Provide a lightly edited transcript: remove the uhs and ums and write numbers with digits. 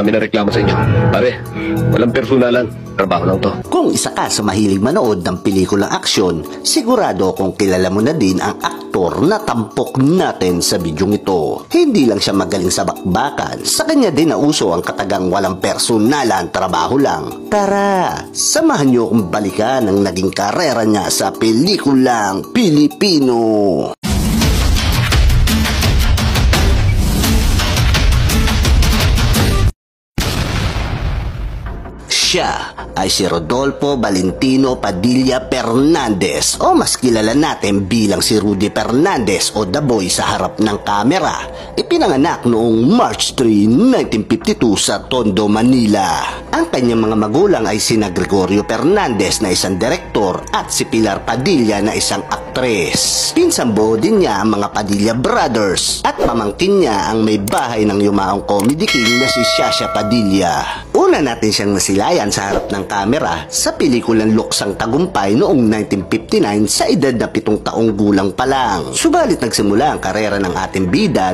namin ang reklamo sa inyo. Pare, walang personalan. Trabaho lang to. Kung isa ka sa mahilig manood ng pelikulang aksyon, sigurado kung kilala mo na din ang aktor na tampok natin sa bidyong ito. Hindi lang siya magaling sa bakbakan, sa kanya din nauso ang katagang walang personalan, trabaho lang. Tara, samahan niyo akong balikan ang naging karera niya sa pelikulang Pilipino. Siya ay si Rodolfo Valentino Padilla Fernandez o mas kilala natin bilang si Rudy Fernandez o The Boy sa harap ng kamera. Ipinanganak noong March 3, 1952 sa Tondo, Manila. Ang kanyang mga magulang ay sina Gregorio Fernandez na isang direktor at si Pilar Padilla na isang aktres. Pinsambo din niya ang mga Padilla Brothers at pamangkin niya ang may bahay ng yumaong comedy king na si Shasha Padilla. Una natin siyang nasilayan sa harap ng kamera sa pelikulang Luksang Tagumpay noong 1959 sa edad na 7 taong gulang pa lang. Subalit nagsimula ang karera ng ating bida